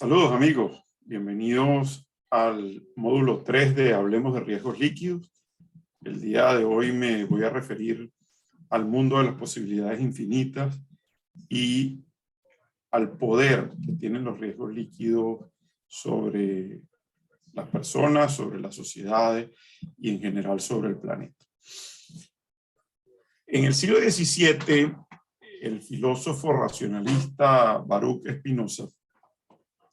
Saludos amigos, bienvenidos al módulo 3 de Hablemos de Riesgos Líquidos. El día de hoy me voy a referir al mundo de las posibilidades infinitas y al poder que tienen los riesgos líquidos sobre las personas, sobre las sociedades y en general sobre el planeta. En el siglo XVII, el filósofo racionalista Baruch Spinoza,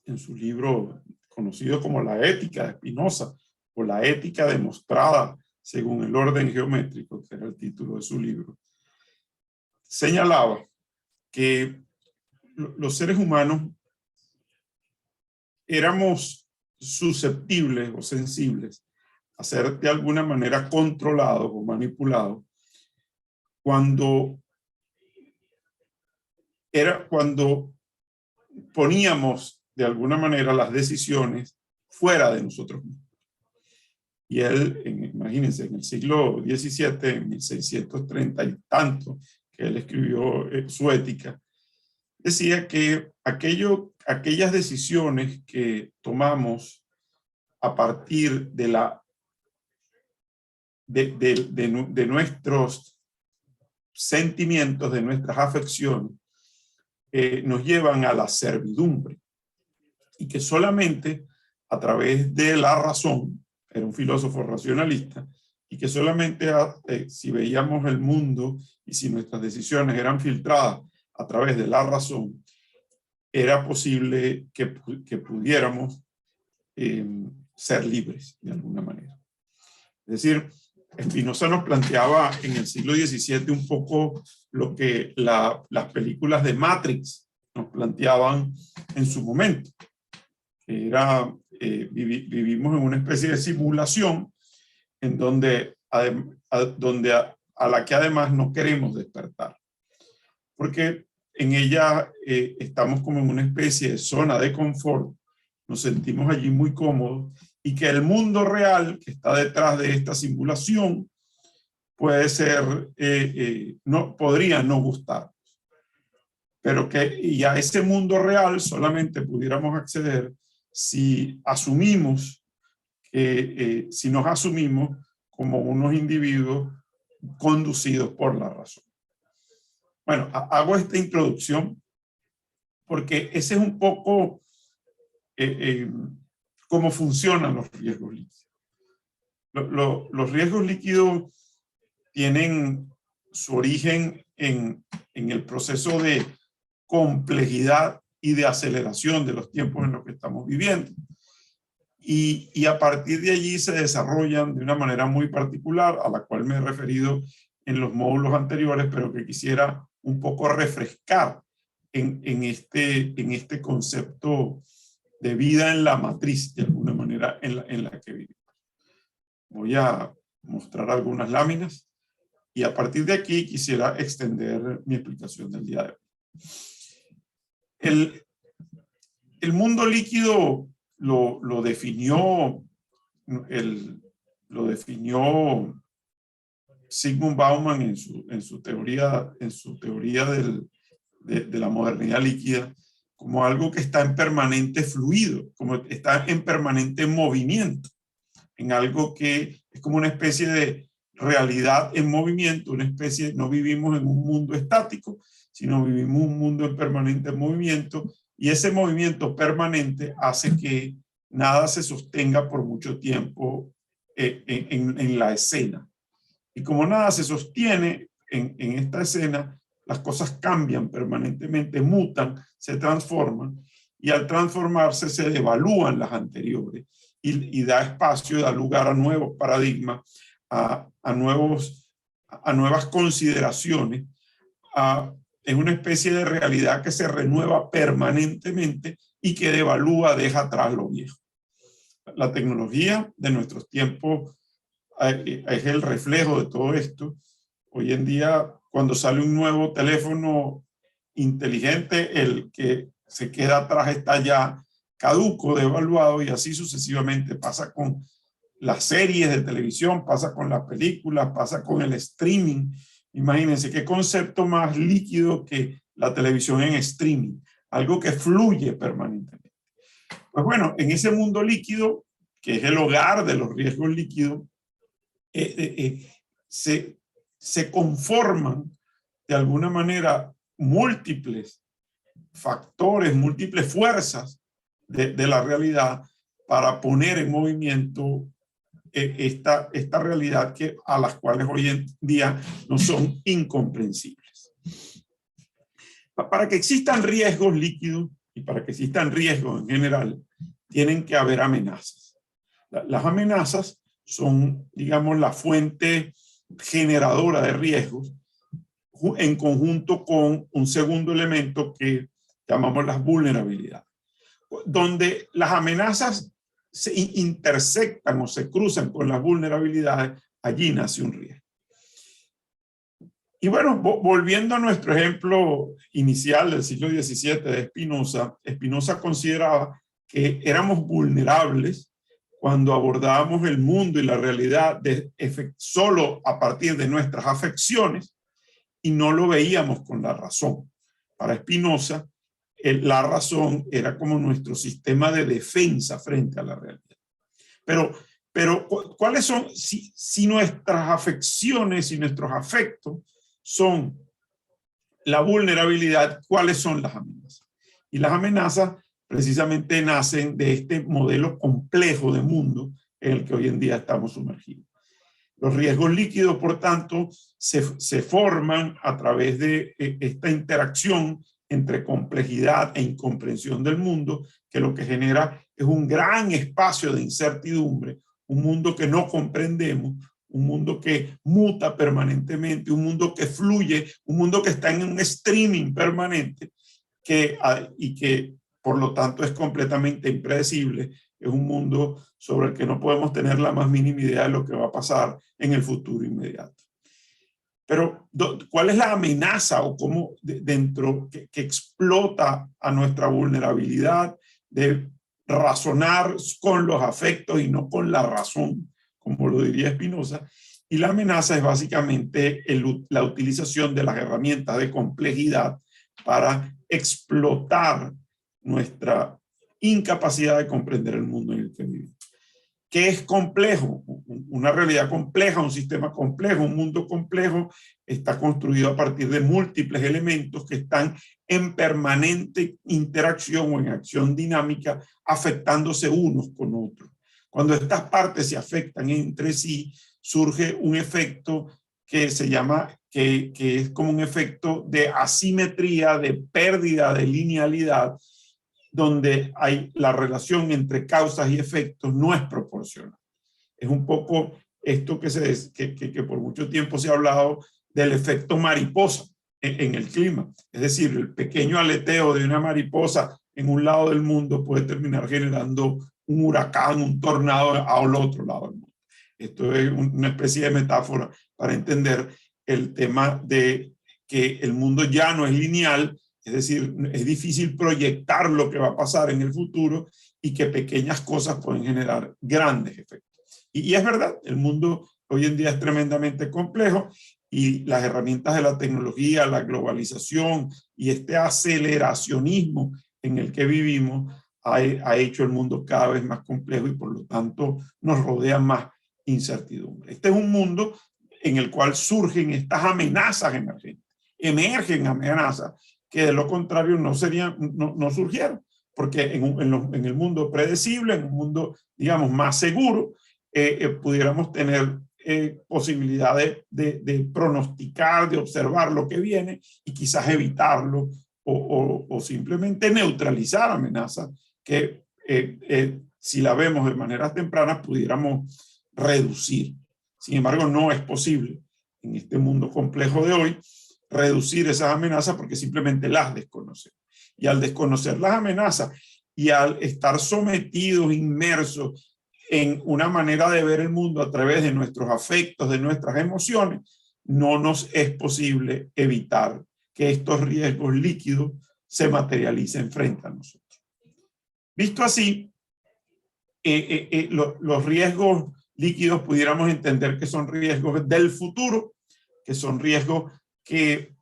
en su libro conocido como La Ética de Spinoza, o La Ética demostrada según el orden geométrico, que era el título de su libro, señalaba que los seres humanos éramos susceptibles o sensibles a ser de alguna manera controlados o manipulados cuando poníamos de alguna manera las decisiones fuera de nosotros mismos. Y él, imagínense, en el siglo XVII, en 1630 y tanto, que él escribió su Ética, decía que aquellas decisiones que tomamos a partir de nuestros sentimientos, de nuestras afecciones, nos llevan a la servidumbre. Y que solamente a través de la razón, era un filósofo racionalista, y que solamente si veíamos el mundo y si nuestras decisiones eran filtradas a través de la razón, era posible que pudiéramos ser libres de alguna manera. Es decir, Spinoza nos planteaba en el siglo XVII un poco lo que las películas de Matrix nos planteaban en su momento. Vivimos en una especie de simulación en donde a la que además no queremos despertar, porque en ella estamos como en una especie de zona de confort, nos sentimos allí muy cómodos, y que el mundo real que está detrás de esta simulación puede ser, podría no gustar, pero y a ese mundo real solamente pudiéramos acceder si nos asumimos como unos individuos conducidos por la razón. Bueno, hago esta introducción porque ese es un poco cómo funcionan los riesgos líquidos. Los riesgos líquidos tienen su origen en el proceso de complejidad y de aceleración de los tiempos en los que estamos viviendo. Y a partir de allí se desarrollan de una manera muy particular, a la cual me he referido en los módulos anteriores, pero que quisiera un poco refrescar en este concepto de vida en la matriz, de alguna manera en la que vivimos. Voy a mostrar algunas láminas y a partir de aquí quisiera extender mi explicación del día de hoy. El mundo líquido lo definió Zygmunt Bauman en su teoría de la modernidad líquida, como algo que está en permanente fluido, como está en permanente movimiento, en algo que es como una especie de realidad en movimiento, no vivimos en un mundo estático, sino vivimos un mundo en permanente movimiento, y ese movimiento permanente hace que nada se sostenga por mucho tiempo en la escena. Y como nada se sostiene en esta escena, las cosas cambian permanentemente, mutan, se transforman, y al transformarse se devalúan las anteriores y da espacio, da lugar a nuevos paradigmas, a nuevas consideraciones, es una especie de realidad que se renueva permanentemente y que devalúa, deja atrás lo viejo. La tecnología de nuestros tiempos es el reflejo de todo esto. Hoy en día, cuando sale un nuevo teléfono inteligente, el que se queda atrás está ya caduco, devaluado, y así sucesivamente pasa con las series de televisión, pasa con las películas, pasa con el streaming. Imagínense qué concepto más líquido que la televisión en streaming, algo que fluye permanentemente. Pues bueno, en ese mundo líquido, que es el hogar de los riesgos líquidos, se conforman de alguna manera múltiples factores, múltiples fuerzas de la realidad para poner en movimiento esta realidad a las cuales hoy en día no son incomprensibles. Para que existan riesgos líquidos y para que existan riesgos en general, tienen que haber amenazas. Las amenazas son, digamos, la fuente generadora de riesgos en conjunto con un segundo elemento que llamamos las vulnerabilidades, donde las amenazas se intersectan o se cruzan con las vulnerabilidades, allí nace un riesgo. Y bueno, volviendo a nuestro ejemplo inicial del siglo XVII de Spinoza, Spinoza consideraba que éramos vulnerables cuando abordábamos el mundo y la realidad solo a partir de nuestras afecciones y no lo veíamos con la razón. Para Spinoza, la razón era como nuestro sistema de defensa frente a la realidad. Pero ¿cuáles son? Si nuestras afecciones y nuestros afectos son la vulnerabilidad, ¿cuáles son las amenazas? Y las amenazas precisamente nacen de este modelo complejo de mundo en el que hoy en día estamos sumergidos. Los riesgos líquidos, por tanto, se forman a través de esta interacción entre complejidad e incomprensión del mundo, que lo que genera es un gran espacio de incertidumbre, un mundo que no comprendemos, un mundo que muta permanentemente, un mundo que fluye, un mundo que está en un streaming permanente y que por lo tanto es completamente impredecible. Es un mundo sobre el que no podemos tener la más mínima idea de lo que va a pasar en el futuro inmediato. Pero, ¿cuál es la amenaza o cómo que explota a nuestra vulnerabilidad de razonar con los afectos y no con la razón, como lo diría Spinoza? Y la amenaza es básicamente la utilización de las herramientas de complejidad para explotar nuestra incapacidad de comprender el mundo en el que vivimos. ¿Qué es complejo? Una realidad compleja, un sistema complejo, un mundo complejo está construido a partir de múltiples elementos que están en permanente interacción o en acción dinámica, afectándose unos con otros. Cuando estas partes se afectan entre sí, surge un efecto que se llama, que es como un efecto de asimetría, de pérdida de linealidad, donde hay la relación entre causas y efectos no es proporcional. Es un poco esto que por mucho tiempo se ha hablado del efecto mariposa en el clima. Es decir, el pequeño aleteo de una mariposa en un lado del mundo puede terminar generando un huracán, un tornado al otro lado del mundo. Esto es una especie de metáfora para entender el tema de que el mundo ya no es lineal. Es decir, es difícil proyectar lo que va a pasar en el futuro y que pequeñas cosas pueden generar grandes efectos. Y es verdad, el mundo hoy en día es tremendamente complejo y las herramientas de la tecnología, la globalización y este aceleracionismo en el que vivimos ha hecho el mundo cada vez más complejo y por lo tanto nos rodea más incertidumbre. Este es un mundo en el cual surgen estas amenazas emergentes, emergen amenazas que de lo contrario no surgieron, porque en el mundo predecible, en un mundo, digamos, más seguro, pudiéramos tener posibilidades de pronosticar, de observar lo que viene y quizás evitarlo o simplemente neutralizar amenazas que si la vemos de manera temprana pudiéramos reducir. Sin embargo, no es posible en este mundo complejo de hoy reducir esas amenazas porque simplemente las desconocemos. Y al desconocer las amenazas y al estar sometidos, inmersos en una manera de ver el mundo a través de nuestros afectos, de nuestras emociones, no nos es posible evitar que estos riesgos líquidos se materialicen frente a nosotros. Visto así, los riesgos líquidos pudiéramos entender que son riesgos del futuro, que son riesgos que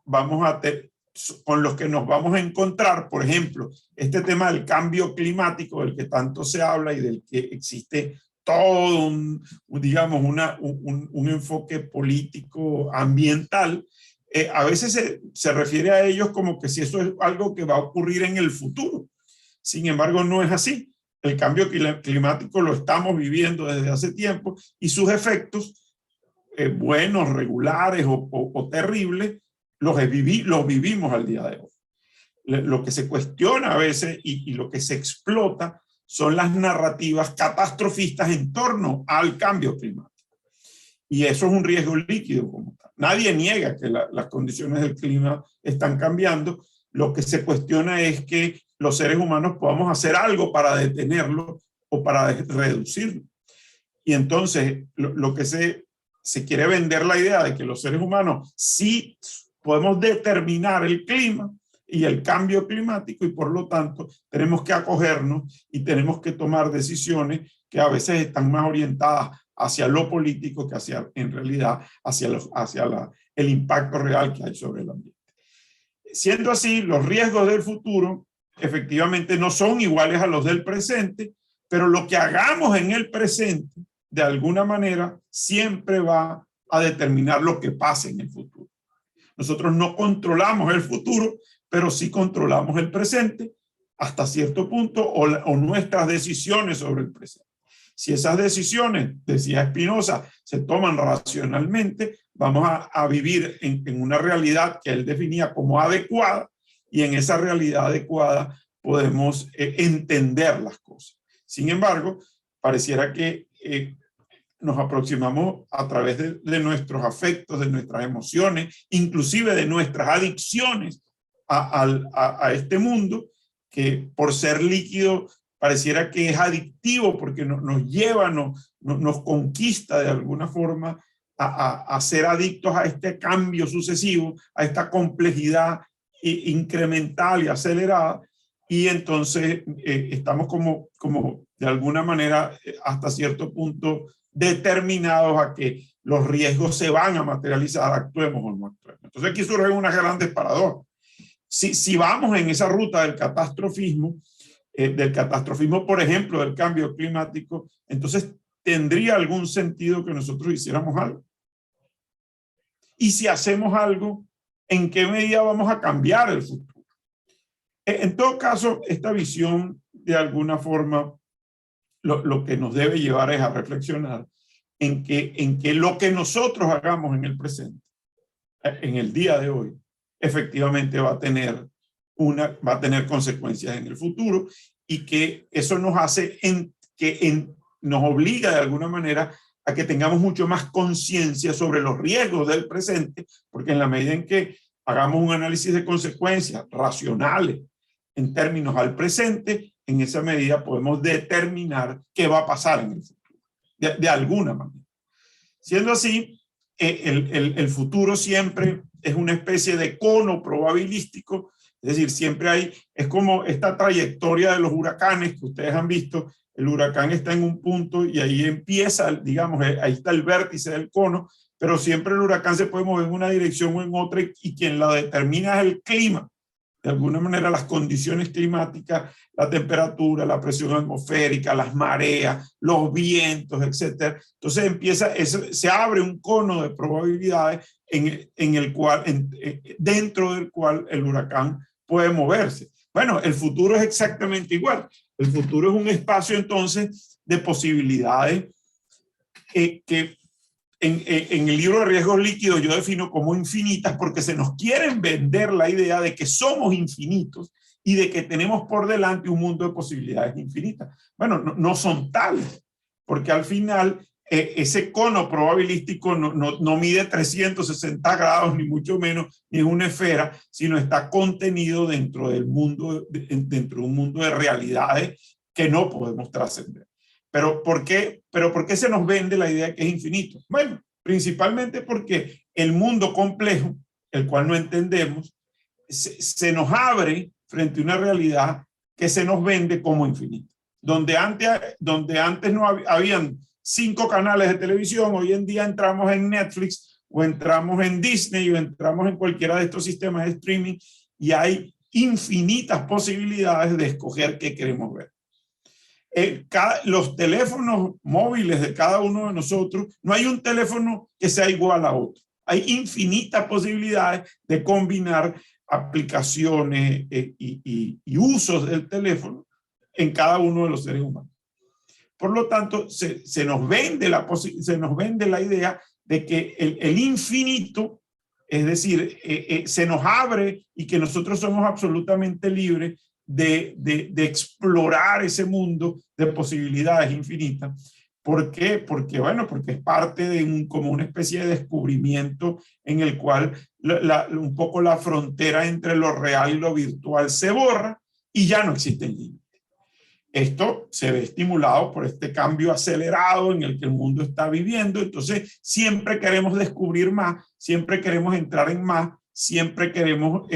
con los que nos vamos a encontrar, por ejemplo, este tema del cambio climático del que tanto se habla y del que existe todo digamos, un enfoque político ambiental, a veces se refiere a ellos como que si eso es algo que va a ocurrir en el futuro. Sin embargo, no es así. El cambio climático lo estamos viviendo desde hace tiempo y sus efectos, buenos, regulares o terribles, los vivimos al día de hoy. Lo que se cuestiona a veces y lo que se explota son las narrativas catastrofistas en torno al cambio climático. Y eso es un riesgo líquido como tal. Nadie niega que las condiciones del clima están cambiando. Lo que se cuestiona es que los seres humanos podamos hacer algo para detenerlo o para reducirlo. Y entonces lo que se quiere vender la idea de que los seres humanos sí podemos determinar el clima y el cambio climático y por lo tanto tenemos que acogernos y tenemos que tomar decisiones que a veces están más orientadas hacia lo político que en realidad hacia el impacto real que hay sobre el ambiente. Siendo así, los riesgos del futuro efectivamente no son iguales a los del presente, pero lo que hagamos en el presente, de alguna manera, siempre va a determinar lo que pase en el futuro. Nosotros no controlamos el futuro, pero sí controlamos el presente hasta cierto punto o nuestras decisiones sobre el presente. Si esas decisiones, decía Spinoza, se toman racionalmente, vamos a vivir en una realidad que él definía como adecuada y en esa realidad adecuada podemos entender las cosas. Sin embargo, pareciera que nos aproximamos a través de nuestros afectos, de nuestras emociones, inclusive de nuestras adicciones a este mundo, que por ser líquido pareciera que es adictivo porque nos lleva, nos conquista de alguna forma a ser adictos a este cambio sucesivo, a esta complejidad incremental y acelerada, y entonces estamos como de alguna manera hasta cierto punto determinados a que los riesgos se van a materializar, actuemos o no actuemos. Entonces aquí surgen unas grandes paradojas. Si vamos en esa ruta del catastrofismo, por ejemplo, del cambio climático, entonces tendría algún sentido que nosotros hiciéramos algo. Y si hacemos algo, ¿en qué medida vamos a cambiar el futuro? En todo caso, esta visión, de alguna forma, lo que nos debe llevar es a reflexionar en que lo que nosotros hagamos en el presente, en el día de hoy, efectivamente va a tener consecuencias en el futuro y que eso nos hace nos obliga de alguna manera a que tengamos mucho más conciencia sobre los riesgos del presente, porque en la medida en que hagamos un análisis de consecuencias racionales en términos al presente, en esa medida podemos determinar qué va a pasar en el futuro, de alguna manera. Siendo así, el futuro siempre es una especie de cono probabilístico, es decir, siempre es como esta trayectoria de los huracanes que ustedes han visto. El huracán está en un punto y ahí empieza, digamos, ahí está el vértice del cono, pero siempre el huracán se puede mover en una dirección o en otra y quien la determina es el clima. De alguna manera las condiciones climáticas, la temperatura, la presión atmosférica, las mareas, los vientos, etc. Entonces se abre un cono de probabilidades dentro del cual el huracán puede moverse. Bueno, el futuro es exactamente igual. El futuro es un espacio entonces de posibilidades que en el libro de riesgos líquidos yo defino como infinitas porque se nos quieren vender la idea de que somos infinitos y de que tenemos por delante un mundo de posibilidades infinitas. Bueno, no son tales, porque al final ese cono probabilístico no mide 360 grados, ni mucho menos, ni es una esfera, sino está contenido dentro de un mundo de realidades que no podemos trascender. ¿Pero por qué se nos vende la idea de que es infinito? Bueno, principalmente porque el mundo complejo, el cual no entendemos, se nos abre frente a una realidad que se nos vende como infinita. Donde antes no habían 5 canales de televisión, hoy en día entramos en Netflix o entramos en Disney o entramos en cualquiera de estos sistemas de streaming y hay infinitas posibilidades de escoger qué queremos ver. Los teléfonos móviles de cada uno de nosotros, no hay un teléfono que sea igual a otro. Hay infinitas posibilidades de combinar aplicaciones y usos del teléfono en cada uno de los seres humanos. Por lo tanto, se nos vende la idea de que el infinito, es decir, se nos abre y que nosotros somos absolutamente libres de explorar ese mundo de posibilidades infinitas. ¿Por qué? Porque, bueno, porque es parte de como una especie de descubrimiento en el cual un poco la frontera entre lo real y lo virtual se borra y ya no existen límites. Esto se ve estimulado por este cambio acelerado en el que el mundo está viviendo. Entonces, siempre queremos descubrir más, siempre queremos entrar en más, siempre queremos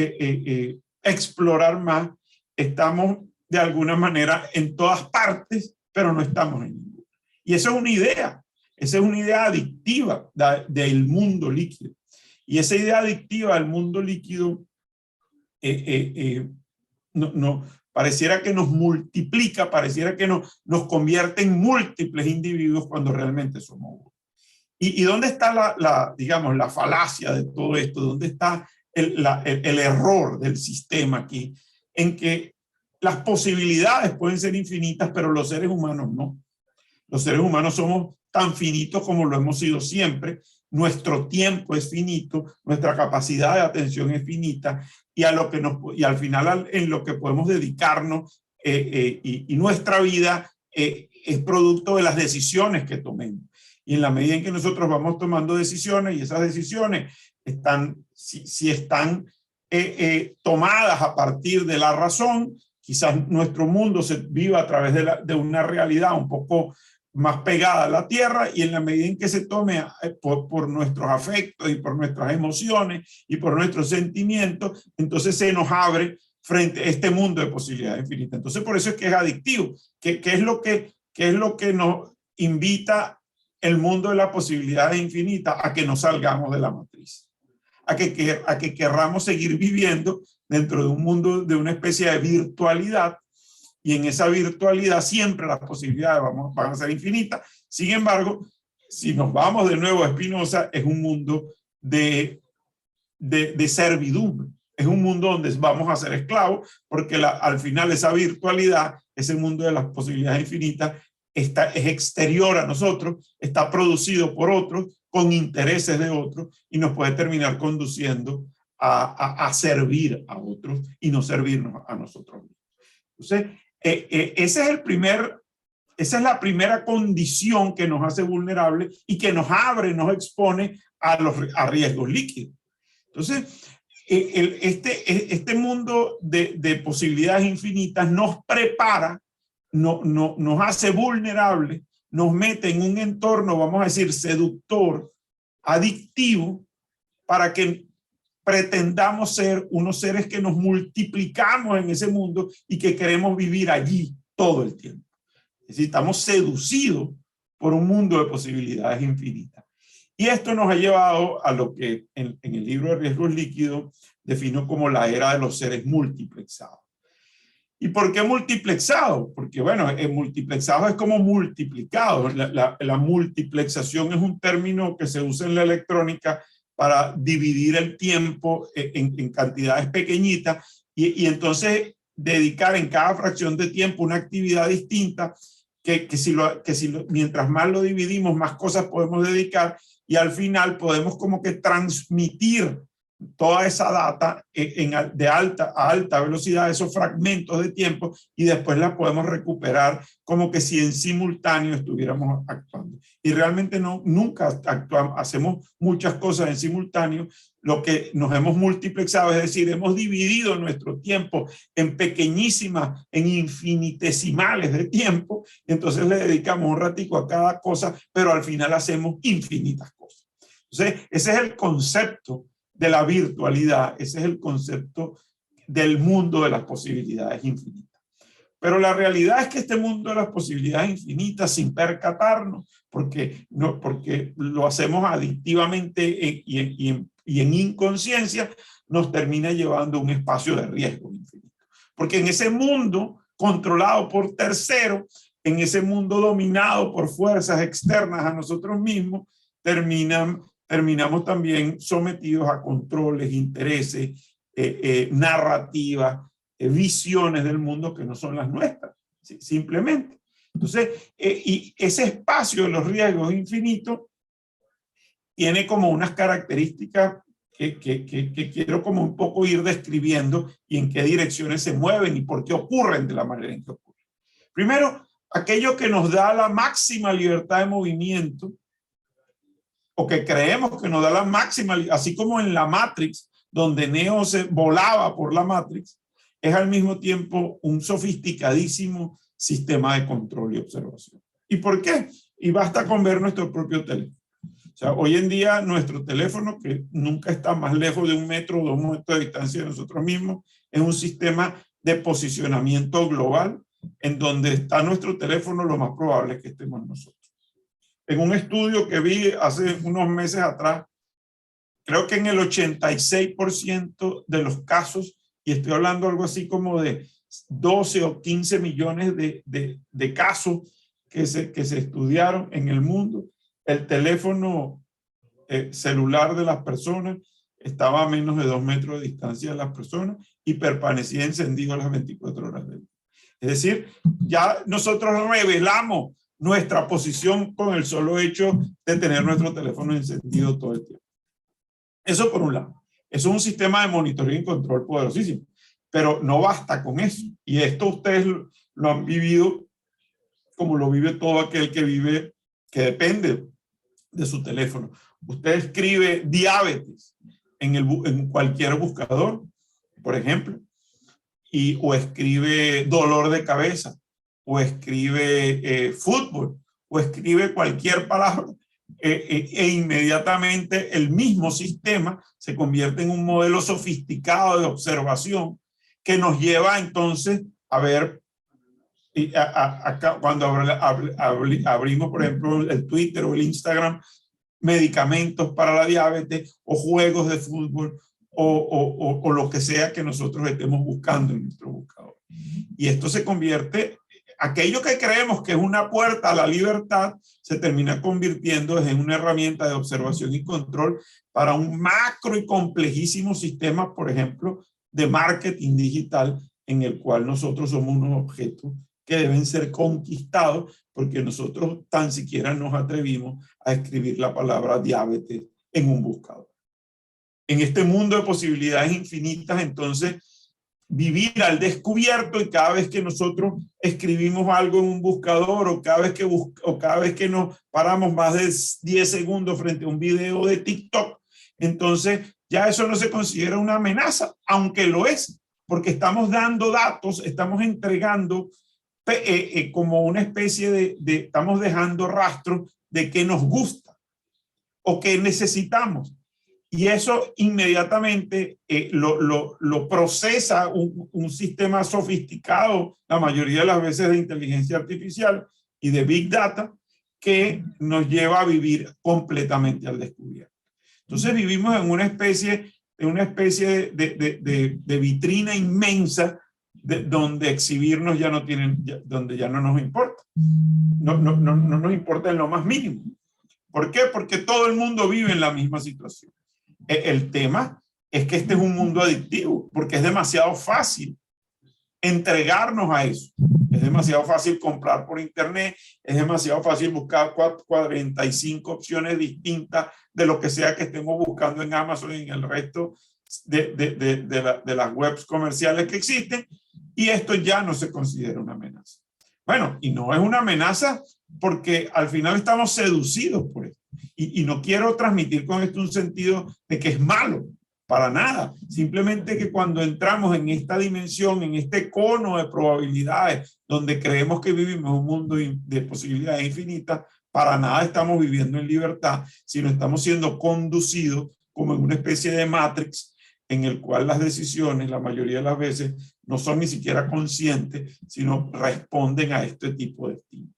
explorar más. Estamos de alguna manera en todas partes, pero no estamos en ninguna. Y esa es una idea adictiva del mundo líquido. Y esa idea adictiva del mundo líquido pareciera que nos multiplica, pareciera que nos convierte en múltiples individuos cuando realmente somos uno. ¿Y dónde está digamos, la falacia de todo esto? ¿Dónde está el error del sistema aquí? En que las posibilidades pueden ser infinitas, pero los seres humanos no. Los seres humanos somos tan finitos como lo hemos sido siempre. Nuestro tiempo es finito, nuestra capacidad de atención es finita y al final en lo que podemos dedicarnos y nuestra vida es producto de las decisiones que tomemos. Y en la medida en que nosotros vamos tomando decisiones y esas decisiones si están tomadas a partir de la razón, quizás nuestro mundo se viva a través de una realidad un poco más pegada a la tierra, y en la medida en que se tome por nuestros afectos y por nuestras emociones y por nuestros sentimientos, entonces se nos abre frente a este mundo de posibilidades infinitas. Entonces por eso es que es adictivo. ¿Qué es lo que nos invita el mundo de las posibilidades infinitas? A que no salgamos de la matriz, a que querramos seguir viviendo dentro de un mundo, de una especie de virtualidad. Y en esa virtualidad siempre las posibilidades van a ser infinitas. Sin embargo, si nos vamos de nuevo a Spinoza, es un mundo de servidumbre. Es un mundo donde vamos a ser esclavos, porque al final esa virtualidad, ese mundo de las posibilidades infinitas, es exterior a nosotros, está producido por otros, con intereses de otros, y nos puede terminar conduciendo a servir a otros y no servirnos a nosotros mismos. Entonces, esa es la primera condición que nos hace vulnerables y que nos abre, nos expone a riesgos líquidos. Entonces, este mundo de posibilidades infinitas nos prepara, nos hace vulnerables, nos mete en un entorno, vamos a decir, seductor, adictivo, para que pretendamos ser unos seres que nos multiplicamos en ese mundo y que queremos vivir allí todo el tiempo. Es decir, estamos seducidos por un mundo de posibilidades infinitas. Y esto nos ha llevado a lo que en el libro de Riesgos Líquidos defino como la era de los seres multiplexados. ¿Y por qué multiplexado? Porque, bueno, el multiplexado es como multiplicado. La multiplexación es un término que se usa en la electrónica para dividir el tiempo en cantidades pequeñitas y entonces dedicar en cada fracción de tiempo una actividad distinta mientras más lo dividimos, más cosas podemos dedicar y al final podemos como que transmitir toda esa data a alta velocidad, esos fragmentos de tiempo, y después la podemos recuperar como que si en simultáneo estuviéramos actuando. Y realmente nunca actuamos, hacemos muchas cosas en simultáneo. Lo que nos hemos multiplexado, es decir, hemos dividido nuestro tiempo en pequeñísimas, en infinitesimales de tiempo, entonces le dedicamos un ratico a cada cosa, pero al final hacemos infinitas cosas. Entonces, ese es el concepto de la virtualidad, ese es el concepto del mundo de las posibilidades infinitas. Pero la realidad es que este mundo de las posibilidades infinitas, sin percatarnos, porque lo hacemos adictivamente y y en inconsciencia nos termina llevando a un espacio de riesgo infinito. Porque en ese mundo controlado por terceros, en ese mundo dominado por fuerzas externas a nosotros mismos, terminamos también sometidos a controles, intereses, narrativas, visiones del mundo que no son las nuestras, ¿sí? Simplemente. Entonces, y ese espacio de los riesgos infinitos tiene como unas características que quiero como un poco ir describiendo y en qué direcciones se mueven y por qué ocurren de la manera en que ocurren. Primero, aquello que nos da la máxima libertad de movimiento, o que creemos que nos da la máxima, así como en la Matrix, donde Neo se volaba por la Matrix, es al mismo tiempo un sofisticadísimo sistema de control y observación. ¿Y por qué? Y basta con ver nuestro propio teléfono. O sea, hoy en día nuestro teléfono, que nunca está más lejos de 1 metro o 2 metros de distancia de nosotros mismos, es un sistema de posicionamiento global en donde está nuestro teléfono, lo más probable es que estemos nosotros. En un estudio que vi hace unos meses atrás, creo que en el 86% de los casos, y estoy hablando algo así como de 12 o 15 millones de casos que se estudiaron en el mundo, el teléfono celular de las personas estaba a menos de 2 metros de distancia de las personas y permanecía encendido las 24 horas del día. Es decir, ya nosotros revelamos nuestra posición con el solo hecho de tener nuestro teléfono encendido todo el tiempo. Eso por un lado. Eso es un sistema de monitoreo y control poderosísimo, pero no basta con eso. Y esto ustedes lo han vivido como lo vive todo aquel que vive, que depende de su teléfono. Usted escribe diabetes en cualquier buscador, por ejemplo, o escribe dolor de cabeza, o escribe fútbol, o escribe cualquier palabra, inmediatamente el mismo sistema se convierte en un modelo sofisticado de observación que nos lleva entonces a ver, cuando abrimos, por ejemplo, el Twitter o el Instagram, medicamentos para la diabetes o juegos de fútbol o lo que sea que nosotros estemos buscando en nuestro buscador. Y esto se convierte, aquello que creemos que es una puerta a la libertad, se termina convirtiendo en una herramienta de observación y control para un macro y complejísimo sistema, por ejemplo, de marketing digital, en el cual nosotros somos unos objetos que deben ser conquistados porque nosotros tan siquiera nos atrevimos a escribir la palabra diabetes en un buscador. En este mundo de posibilidades infinitas, entonces, vivir al descubierto, y cada vez que nosotros escribimos algo en un buscador o cada vez que nos paramos más de 10 segundos frente a un video de TikTok, entonces ya eso no se considera una amenaza, aunque lo es, porque estamos dando datos, estamos entregando como una especie estamos dejando rastro de qué nos gusta o qué necesitamos. Y eso inmediatamente lo procesa un sistema sofisticado, la mayoría de las veces de inteligencia artificial y de Big Data, que nos lleva a vivir completamente al descubierto. Entonces vivimos en una especie de vitrina inmensa donde exhibirnos ya no donde ya no nos importa. No nos importa en lo más mínimo. ¿Por qué? Porque todo el mundo vive en la misma situación. El tema es que este es un mundo adictivo, porque es demasiado fácil entregarnos a eso. Es demasiado fácil comprar por internet, es demasiado fácil buscar 45 opciones distintas de lo que sea que estemos buscando en Amazon y en el resto de las webs comerciales que existen, y esto ya no se considera una amenaza. Bueno, y no es una amenaza porque al final estamos seducidos por esto. Y no quiero transmitir con esto un sentido de que es malo, para nada. Simplemente que cuando entramos en esta dimensión, en este cono de probabilidades, donde creemos que vivimos un mundo de posibilidades infinitas, para nada estamos viviendo en libertad, sino estamos siendo conducidos como en una especie de Matrix, en el cual las decisiones, la mayoría de las veces, no son ni siquiera conscientes, sino responden a este tipo de estímulos.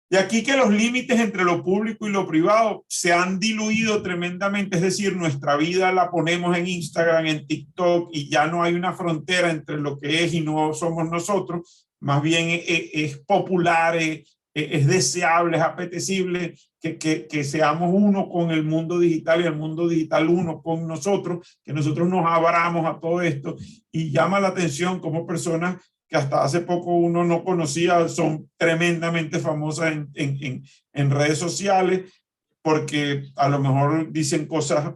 De aquí que los límites entre lo público y lo privado se han diluido tremendamente, es decir, nuestra vida la ponemos en Instagram, en TikTok, y ya no hay una frontera entre lo que es y no somos nosotros, más bien es popular, es deseable, es apetecible que seamos uno con el mundo digital y el mundo digital uno con nosotros, que nosotros nos abramos a todo esto, y llama la atención como personas que hasta hace poco uno no conocía, son tremendamente famosas en redes sociales, porque a lo mejor dicen cosas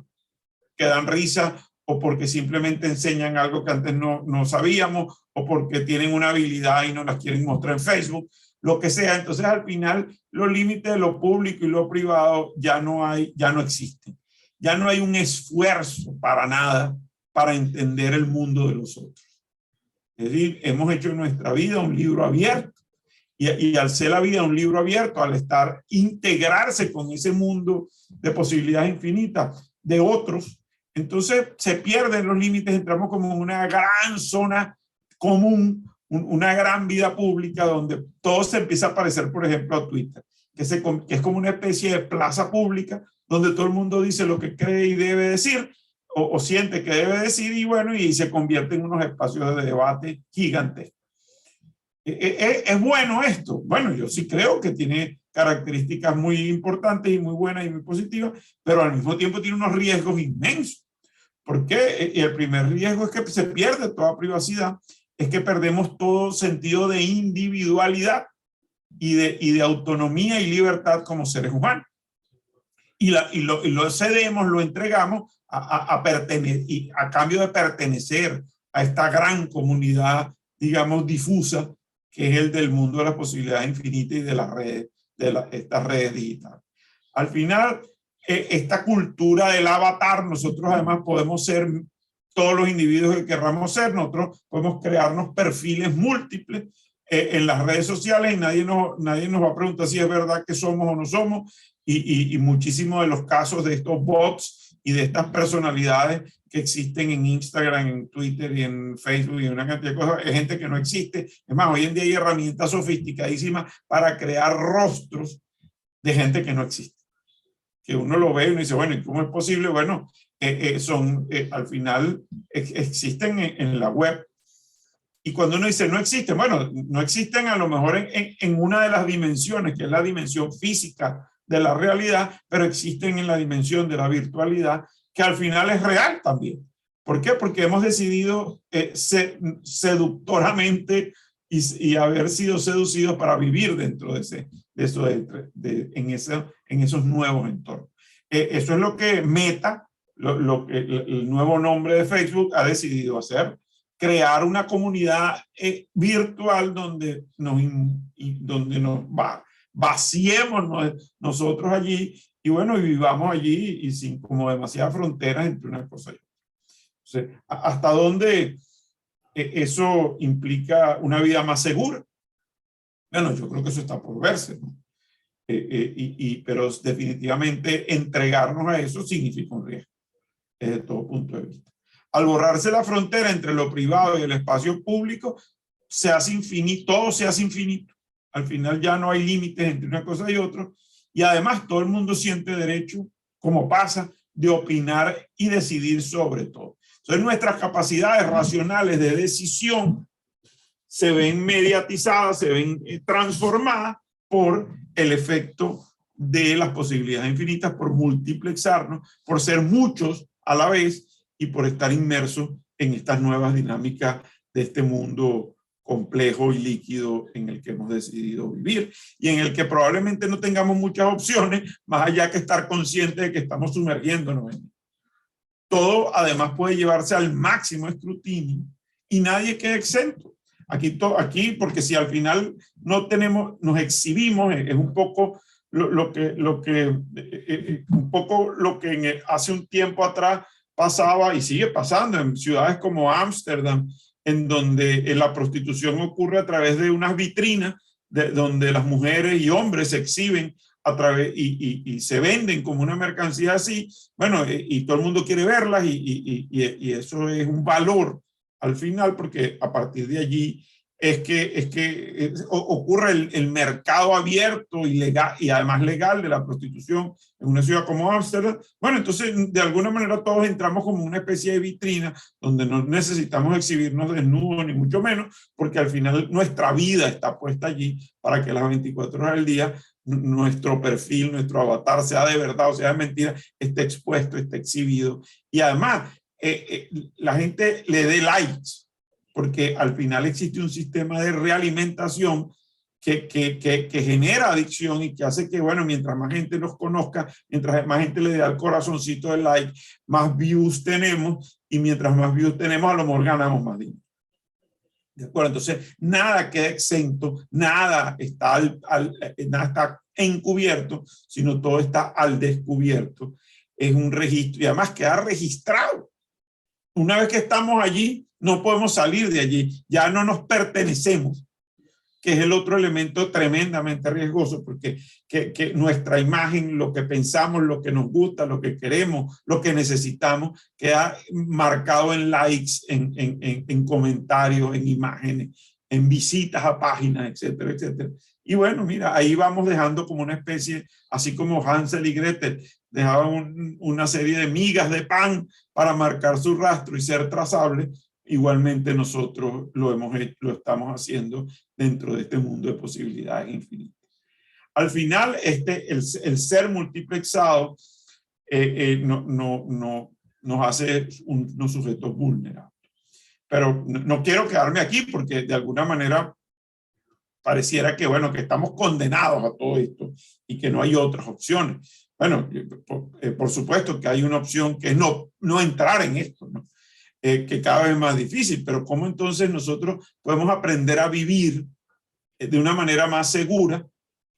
que dan risa, o porque simplemente enseñan algo que antes no sabíamos, o porque tienen una habilidad y no las quieren mostrar en Facebook, lo que sea. Entonces al final los límites de lo público y lo privado ya no existen. Ya no hay un esfuerzo para nada para entender el mundo de los otros. Es decir, hemos hecho en nuestra vida un libro abierto, y al ser la vida un libro abierto, al estar integrarse con ese mundo de posibilidades infinitas de otros, entonces se pierden los límites, entramos como en una gran zona común, una gran vida pública donde todo se empieza a parecer, por ejemplo, a Twitter, que es como una especie de plaza pública donde todo el mundo dice lo que cree y debe decir, o siente que debe decir, y bueno, y se convierte en unos espacios de debate gigantes. ¿Es bueno esto? Bueno, yo sí creo que tiene características muy importantes y muy buenas y muy positivas, pero al mismo tiempo tiene unos riesgos inmensos. ¿Por qué? El primer riesgo es que se pierde toda privacidad, es que perdemos todo sentido de individualidad y de autonomía y libertad como seres humanos. Y lo cedemos, lo entregamos a cambio de pertenecer a esta gran comunidad, digamos, difusa, que es el del mundo de las posibilidades infinitas y de las redes, estas redes digitales. Al final, esta cultura del avatar, nosotros además podemos ser todos los individuos que querramos ser, nosotros podemos crearnos perfiles múltiples en las redes sociales, y nadie nos va a preguntar si es verdad que somos o no somos, y muchísimos de los casos de estos bots y de estas personalidades que existen en Instagram, en Twitter y en Facebook y una cantidad de cosas, es gente que no existe. Es más, hoy en día hay herramientas sofisticadísimas para crear rostros de gente que no existe, que uno lo ve y uno dice, bueno, ¿y cómo es posible? Bueno, al final existen en la web. Y cuando uno dice no existen, bueno, no existen a lo mejor en una de las dimensiones, que es la dimensión física de la realidad, pero existen en la dimensión de la virtualidad, que al final es real también. ¿Por qué? Porque hemos decidido seductoramente y haber sido seducidos para vivir dentro en esos nuevos entornos. Eso es lo que Meta, el nuevo nombre de Facebook, ha decidido hacer: crear una comunidad virtual donde vaciemos nosotros allí, y bueno, y vivamos allí y sin como demasiadas fronteras entre una cosa y otra. Entonces, ¿hasta dónde eso implica una vida más segura? Bueno, yo creo que eso está por verse, ¿no? Pero definitivamente entregarnos a eso significa un riesgo desde todo punto de vista. Al borrarse la frontera entre lo privado y el espacio público, se hace infinito, todo se hace infinito. Al final ya no hay límites entre una cosa y otra, y además todo el mundo siente derecho, como pasa, de opinar y decidir sobre todo. Entonces nuestras capacidades racionales de decisión se ven mediatizadas, se ven transformadas por el efecto de las posibilidades infinitas, por multiplexarnos, por ser muchos a la vez y por estar inmersos en estas nuevas dinámicas de este mundo complejo y líquido en el que hemos decidido vivir, y en el que probablemente no tengamos muchas opciones más allá que estar conscientes de que estamos sumergiéndonos en él. Todo además puede llevarse al máximo escrutinio y nadie queda exento. Aquí, porque si al final nos exhibimos, es un poco un poco lo que hace un tiempo atrás pasaba y sigue pasando en ciudades como Ámsterdam, en donde la prostitución ocurre a través de unas vitrinas donde las mujeres y hombres se exhiben y se venden como una mercancía así, bueno, y todo el mundo quiere verlas, y eso es un valor al final, porque a partir de allí ocurre el mercado abierto y legal, y además legal, de la prostitución en una ciudad como Ámsterdam. Bueno, entonces de alguna manera todos entramos como una especie de vitrina donde no necesitamos exhibirnos desnudos ni mucho menos, porque al final nuestra vida está puesta allí para que las 24 horas del día nuestro perfil, nuestro avatar, sea de verdad o sea de mentira, esté expuesto, esté exhibido, y además la gente le dé likes, porque al final existe un sistema de realimentación que genera adicción y que hace que, bueno, mientras más gente nos conozca, mientras más gente le dé al corazoncito del like, más views tenemos, y mientras más views tenemos, a lo mejor ganamos más dinero. ¿De acuerdo? Entonces, nada queda exento, nada está, nada está encubierto, sino todo está al descubierto. Es un registro, y además queda registrado. Una vez que estamos allí, no podemos salir de allí, ya no nos pertenecemos, que es el otro elemento tremendamente riesgoso, porque que nuestra imagen, lo que pensamos, lo que nos gusta, lo que queremos, lo que necesitamos, queda marcado en likes, en comentarios, en imágenes, en visitas a páginas, etcétera, etcétera. Y bueno, mira, ahí vamos dejando como una especie, así como Hansel y Gretel dejaban una serie de migas de pan para marcar su rastro y ser trazable. Igualmente nosotros lo estamos haciendo dentro de este mundo de posibilidades infinitas. Al final, el ser multiplexado nos hace unos sujetos vulnerables. Pero no quiero quedarme aquí porque de alguna manera pareciera que, bueno, que estamos condenados a todo esto y que no hay otras opciones. Bueno, por supuesto que hay una opción que es no entrar en esto, ¿no? Que cada vez es más difícil, pero ¿cómo entonces nosotros podemos aprender a vivir de una manera más segura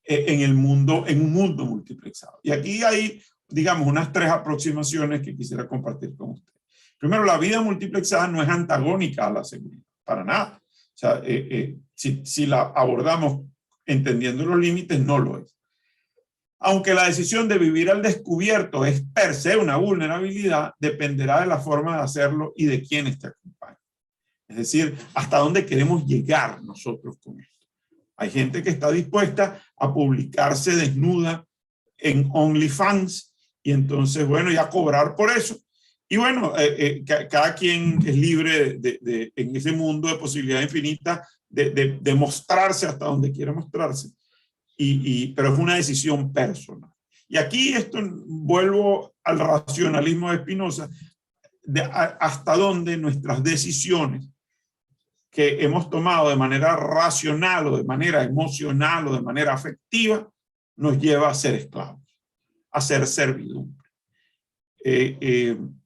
en un mundo multiplexado? Y aquí hay, digamos, unas 3 aproximaciones que quisiera compartir con ustedes. Primero, la vida multiplexada no es antagónica a la seguridad, para nada. O sea, si la abordamos entendiendo los límites, no lo es. Aunque la decisión de vivir al descubierto es per se una vulnerabilidad, dependerá de la forma de hacerlo y de quienes te acompañan. Es decir, hasta dónde queremos llegar nosotros con esto. Hay gente que está dispuesta a publicarse desnuda en OnlyFans y entonces, bueno, ya cobrar por eso. Y bueno, cada quien es libre en ese mundo de posibilidades infinitas de mostrarse hasta donde quiera mostrarse. Pero es una decisión personal. Y aquí vuelvo al racionalismo de Spinoza, hasta dónde nuestras decisiones que hemos tomado de manera racional o de manera emocional o de manera afectiva nos lleva a ser esclavos, a ser servidumbre.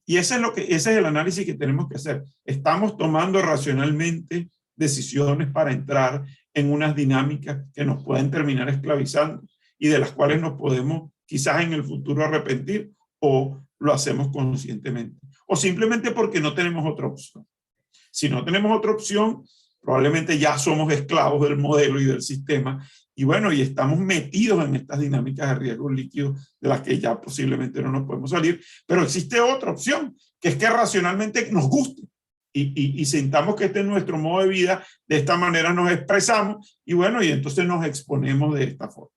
Y ese es el análisis que tenemos que hacer. Estamos tomando racionalmente decisiones para entrar en unas dinámicas que nos pueden terminar esclavizando y de las cuales nos podemos quizás en el futuro arrepentir, o lo hacemos conscientemente, o simplemente porque no tenemos otra opción. Si no tenemos otra opción, probablemente ya somos esclavos del modelo y del sistema, y bueno, y estamos metidos en estas dinámicas de riesgo líquido de las que ya posiblemente no nos podemos salir, pero existe otra opción, que es que racionalmente nos guste y sintamos que este es nuestro modo de vida, de esta manera nos expresamos, y bueno, y entonces nos exponemos de esta forma.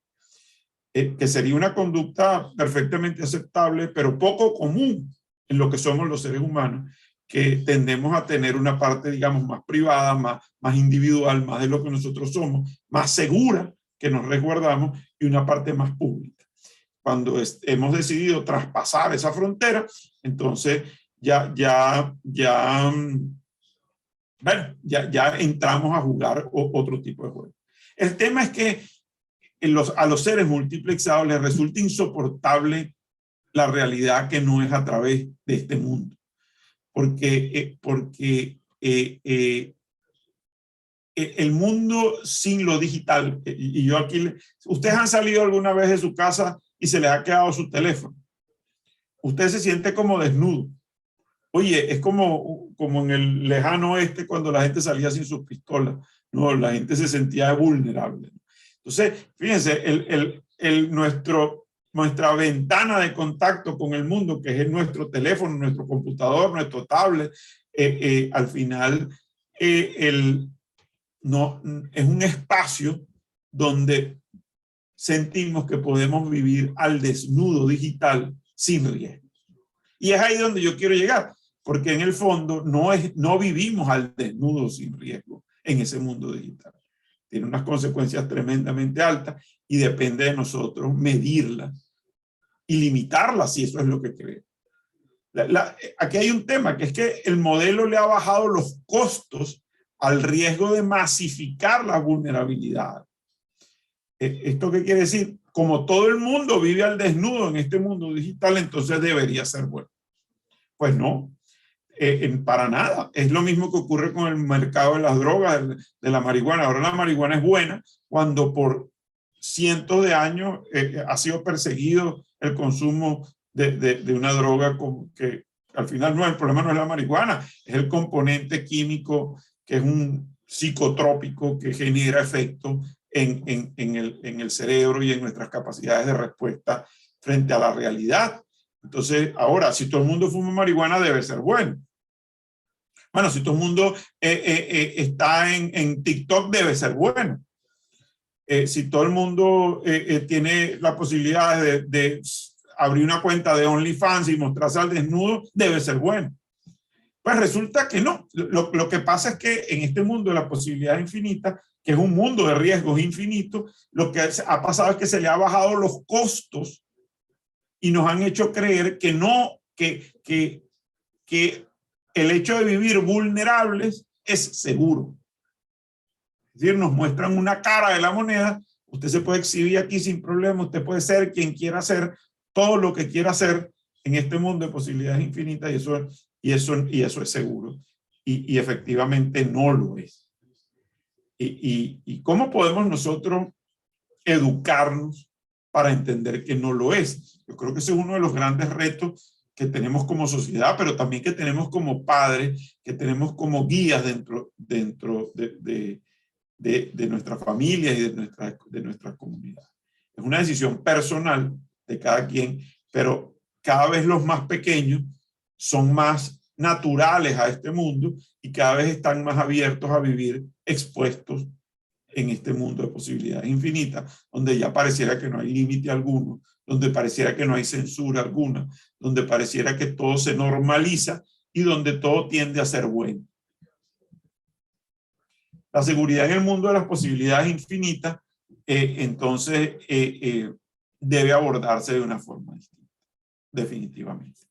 Que sería una conducta perfectamente aceptable, pero poco común en lo que somos los seres humanos, que tendemos a tener una parte, digamos, más privada, más individual, más de lo que nosotros somos, más segura, que nos resguardamos, y una parte más pública. Cuando hemos decidido traspasar esa frontera, entonces ya entramos a jugar otro tipo de juego. El tema es que a los seres multiplexados les resulta insoportable la realidad que no es a través de este mundo. Porque el mundo sin lo digital, y yo aquí, ustedes han salido alguna vez de su casa y se les ha quedado su teléfono. Usted se siente como desnudo. Oye, es como en el lejano oeste cuando la gente salía sin sus pistolas. No, la gente se sentía vulnerable. Entonces, fíjense, nuestra ventana de contacto con el mundo, que es nuestro teléfono, nuestro computador, nuestro tablet, al final no, es un espacio donde sentimos que podemos vivir al desnudo digital sin riesgo. Y es ahí donde yo quiero llegar, porque en el fondo no vivimos al desnudo sin riesgo en ese mundo digital. Tiene unas consecuencias tremendamente altas y depende de nosotros medirlas y limitarlas si eso es lo que creemos. Aquí hay un tema, que es que el modelo le ha bajado los costos al riesgo de masificar la vulnerabilidad. ¿Esto qué quiere decir? Como todo el mundo vive al desnudo en este mundo digital, entonces debería ser bueno. Pues no, para nada. Es lo mismo que ocurre con el mercado de las drogas, de la marihuana. Ahora la marihuana es buena cuando por cientos de años ha sido perseguido el consumo de una droga que al final no, el problema no es la marihuana, es el componente químico que es un psicotrópico que genera efecto en el cerebro y en nuestras capacidades de respuesta frente a la realidad. Entonces, ahora, si todo el mundo fuma marihuana, debe ser bueno. Bueno, si todo el mundo está en TikTok, debe ser bueno. Si todo el mundo tiene la posibilidad de abrir una cuenta de OnlyFans y mostrarse al desnudo, debe ser bueno. Pues resulta que no. Lo que pasa es que en este mundo de la posibilidad infinita, que es un mundo de riesgos infinitos, lo que ha pasado es que se le ha bajado los costos y nos han hecho creer que no, que el hecho de vivir vulnerables es seguro. Es decir, nos muestran una cara de la moneda. Usted se puede exhibir aquí sin problema, usted puede ser quien quiera ser, todo lo que quiera hacer en este mundo de posibilidades infinitas, y eso es seguro. Y efectivamente no lo es. ¿Y cómo podemos nosotros educarnos para entender que no lo es? Yo creo que ese es uno de los grandes retos que tenemos como sociedad, pero también que tenemos como padres, que tenemos como guías dentro de nuestra familia y de nuestra comunidad. Es una decisión personal de cada quien, pero cada vez los más pequeños son más naturales a este mundo y cada vez están más abiertos a vivir expuestos en este mundo de posibilidades infinitas, donde ya pareciera que no hay límite alguno, donde pareciera que no hay censura alguna, donde pareciera que todo se normaliza y donde todo tiende a ser bueno. La seguridad en el mundo de las posibilidades infinitas, entonces, debe abordarse de una forma distinta, definitivamente.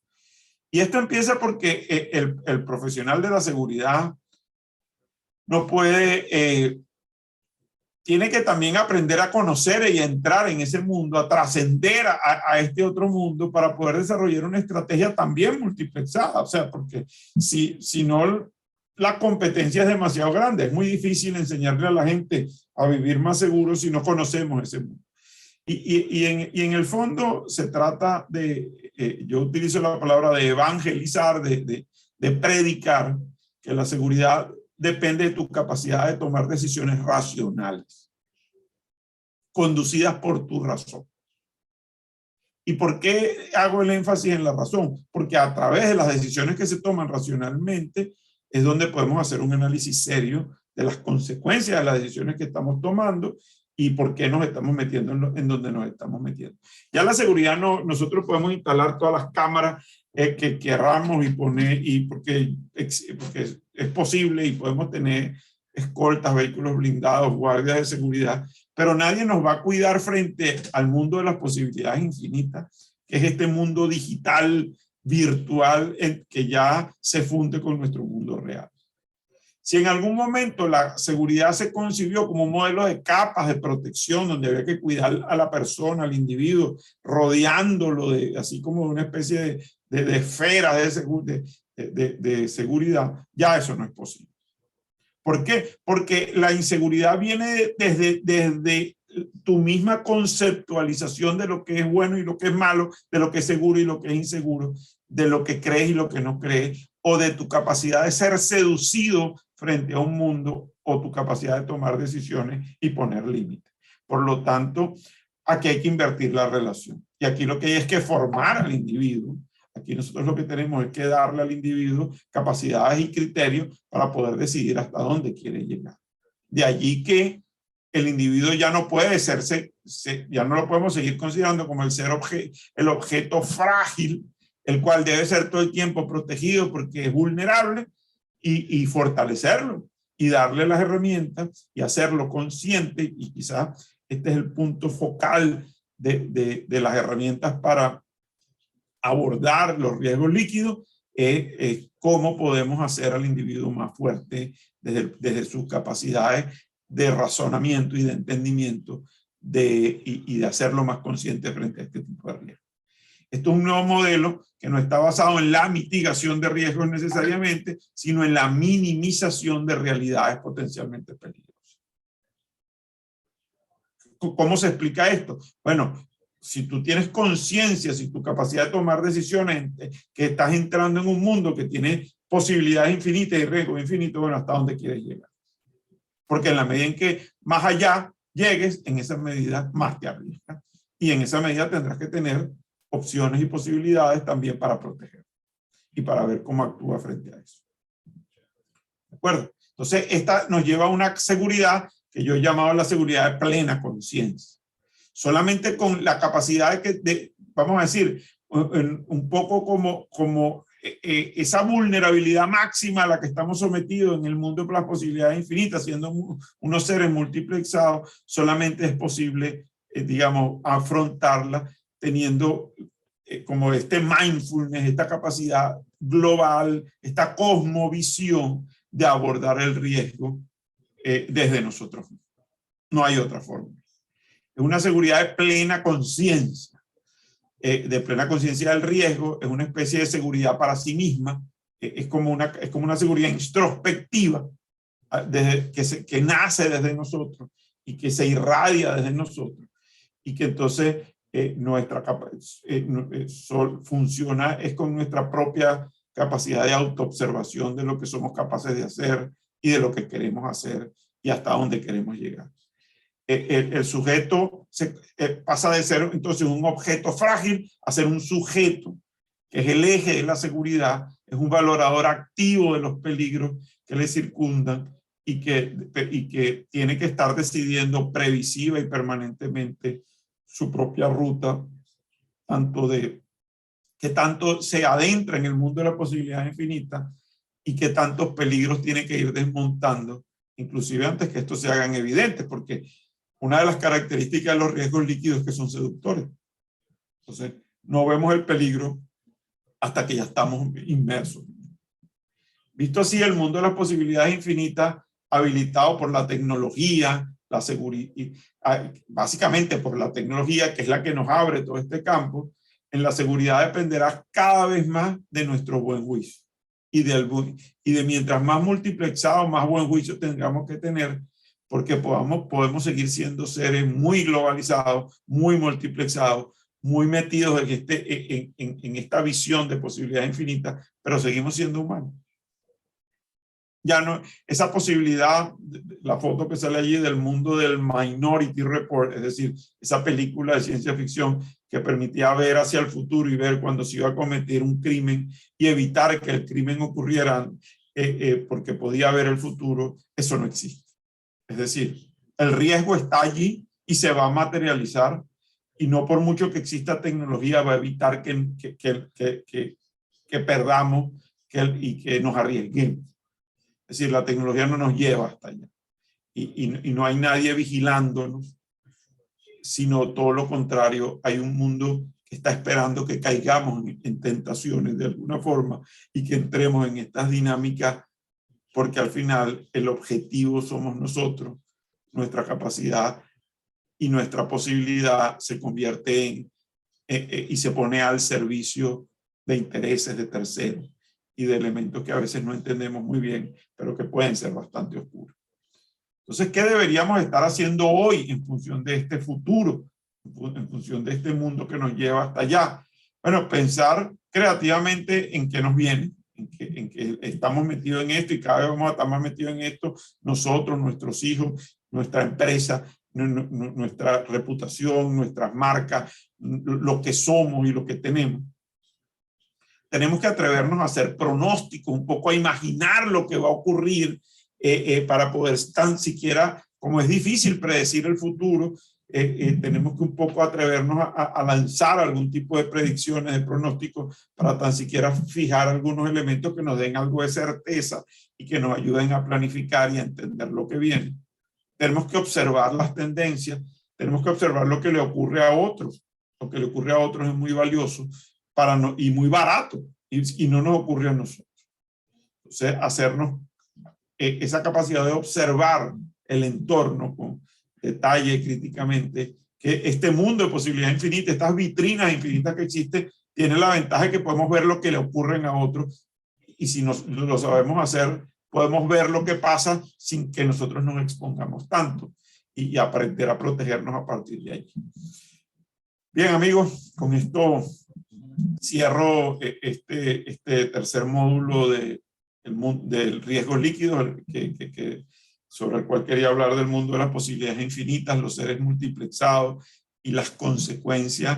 Y esto empieza porque el profesional de la seguridad no puede, tiene que también aprender a conocer y a entrar en ese mundo, a trascender a este otro mundo para poder desarrollar una estrategia también multiplexada. O sea, porque si no, la competencia es demasiado grande. Es muy difícil enseñarle a la gente a vivir más seguro si no conocemos ese mundo. Y en el fondo se trata de, yo utilizo la palabra de evangelizar, de predicar, que la seguridad depende de tu capacidad de tomar decisiones racionales, conducidas por tu razón. ¿Y por qué hago el énfasis en la razón? Porque a través de las decisiones que se toman racionalmente es donde podemos hacer un análisis serio de las consecuencias de las decisiones que estamos tomando y por qué nos estamos metiendo en donde nos estamos metiendo. Ya la seguridad, nosotros podemos instalar todas las cámaras que queramos y poner, porque es posible, y podemos tener escoltas, vehículos blindados, guardias de seguridad, pero nadie nos va a cuidar frente al mundo de las posibilidades infinitas, que es este mundo digital, virtual, que ya se funde con nuestro mundo real. Si en algún momento la seguridad se concibió como un modelo de capas de protección, donde había que cuidar a la persona, al individuo, rodeándolo, así como una especie de esfera de seguridad, ya eso no es posible. ¿Por qué? Porque la inseguridad viene desde tu misma conceptualización de lo que es bueno y lo que es malo, de lo que es seguro y lo que es inseguro, de lo que crees y lo que no crees, o de tu capacidad de ser seducido frente a un mundo, o tu capacidad de tomar decisiones y poner límites. Por lo tanto, aquí hay que invertir la relación. Y aquí lo que hay es que formar al individuo. Aquí nosotros lo que tenemos es que darle al individuo capacidades y criterios para poder decidir hasta dónde quiere llegar. De allí que el individuo ya no puede ya no lo podemos seguir considerando como el objeto frágil, el cual debe ser todo el tiempo protegido porque es vulnerable, y fortalecerlo y darle las herramientas y hacerlo consciente. Y quizás este es el punto focal de las herramientas para abordar los riesgos líquidos, cómo podemos hacer al individuo más fuerte desde sus capacidades de razonamiento y de entendimiento y de hacerlo más consciente frente a este tipo de riesgos. Esto es un nuevo modelo que no está basado en la mitigación de riesgos necesariamente, sino en la minimización de realidades potencialmente peligrosas. ¿Cómo se explica esto? Bueno, si tú tienes conciencia, si tu capacidad de tomar decisiones, que estás entrando en un mundo que tiene posibilidades infinitas y riesgos infinitos, bueno, ¿hasta dónde quieres llegar? Porque en la medida en que más allá llegues, en esa medida más te arriesgas. Y en esa medida tendrás que tener opciones y posibilidades también para proteger y para ver cómo actúa frente a eso. ¿De acuerdo? Entonces, esta nos lleva a una seguridad que yo he llamado la seguridad de plena conciencia. Solamente con la capacidad vamos a decir, un poco como esa vulnerabilidad máxima a la que estamos sometidos en el mundo de las posibilidades infinitas, siendo unos seres multiplexados, solamente es posible, digamos, afrontarla teniendo como este mindfulness, esta capacidad global, esta cosmovisión de abordar el riesgo desde nosotros. No hay otra forma. Es una seguridad de plena conciencia, de plena conciencia del riesgo, es una especie de seguridad para sí misma, es como una seguridad introspectiva que nace desde nosotros y que se irradia desde nosotros, y que entonces funciona es con nuestra propia capacidad de autoobservación de lo que somos capaces de hacer y de lo que queremos hacer y hasta dónde queremos llegar. El sujeto pasa de ser entonces un objeto frágil a ser un sujeto, que es el eje de la seguridad, es un valorador activo de los peligros que le circundan y que tiene que estar decidiendo previsiva y permanentemente su propia ruta, que tanto se adentra en el mundo de la posibilidad infinita y que tantos peligros tiene que ir desmontando, inclusive antes que estos se hagan evidentes, porque una de las características de los riesgos líquidos es que son seductores. Entonces, no vemos el peligro hasta que ya estamos inmersos. Visto así, el mundo de las posibilidades infinitas, habilitado por la tecnología, la seguridad, básicamente por la tecnología, que es la que nos abre todo este campo, en la seguridad dependerá cada vez más de nuestro buen juicio. Y de mientras más multiplexado, más buen juicio tengamos que tener, porque podemos seguir siendo seres muy globalizados, muy multiplexados, muy metidos en esta visión de posibilidades infinitas, pero seguimos siendo humanos. Ya no, esa posibilidad, la foto que sale allí del mundo del Minority Report, es decir, esa película de ciencia ficción que permitía ver hacia el futuro y ver cuando se iba a cometer un crimen y evitar que el crimen ocurriera porque podía ver el futuro, eso no existe. Es decir, el riesgo está allí y se va a materializar, y no por mucho que exista tecnología va a evitar que perdamos y que nos arriesguemos. Es decir, la tecnología no nos lleva hasta allá. Y no hay nadie vigilándonos, sino todo lo contrario. Hay un mundo que está esperando que caigamos en tentaciones de alguna forma y que entremos en estas dinámicas, porque al final el objetivo somos nosotros, nuestra capacidad y nuestra posibilidad se convierte y se pone al servicio de intereses de terceros y de elementos que a veces no entendemos muy bien, pero que pueden ser bastante oscuros. Entonces, ¿qué deberíamos estar haciendo hoy en función de este futuro, en función de este mundo que nos lleva hasta allá? Bueno, pensar creativamente en qué nos viene, en que estamos metidos en esto y cada vez vamos a estar más metidos en esto, nosotros, nuestros hijos, nuestra empresa, nuestra reputación, nuestras marcas, lo que somos y lo que tenemos. Tenemos que atrevernos a hacer pronósticos, un poco a imaginar lo que va a ocurrir para poder tan siquiera, como es difícil predecir el futuro, tenemos que un poco atrevernos a lanzar algún tipo de predicciones, de pronósticos, para tan siquiera fijar algunos elementos que nos den algo de certeza y que nos ayuden a planificar y a entender lo que viene. Tenemos que observar las tendencias, tenemos que observar lo que le ocurre a otros. Lo que le ocurre a otros es muy valioso y muy barato, y no nos ocurre a nosotros. Entonces, hacernos esa capacidad de observar el entorno con detalle, críticamente, que este mundo de posibilidades infinitas, estas vitrinas infinitas que existen, tiene la ventaja de que podemos ver lo que le ocurren a otros, y si lo sabemos hacer, podemos ver lo que pasa sin que nosotros nos expongamos tanto, y aprender a protegernos a partir de allí. Bien, amigos, con esto cierro este tercer módulo del riesgo líquido, sobre el cual quería hablar del mundo de las posibilidades infinitas, los seres multiplexados y las consecuencias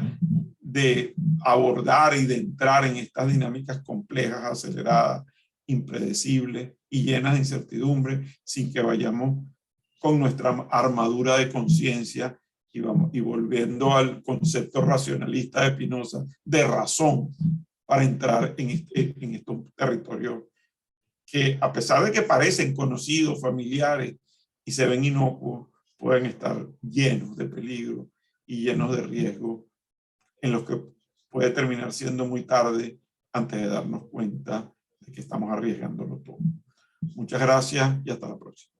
de abordar y de entrar en estas dinámicas complejas, aceleradas, impredecibles y llenas de incertidumbre, sin que vayamos con nuestra armadura de conciencia y volviendo al concepto racionalista de Spinoza, de razón, para entrar en estos territorios que, a pesar de que parecen conocidos, familiares y se ven inocuos, pueden estar llenos de peligro y llenos de riesgo, en los que puede terminar siendo muy tarde antes de darnos cuenta de que estamos arriesgándolo todo. Muchas gracias y hasta la próxima.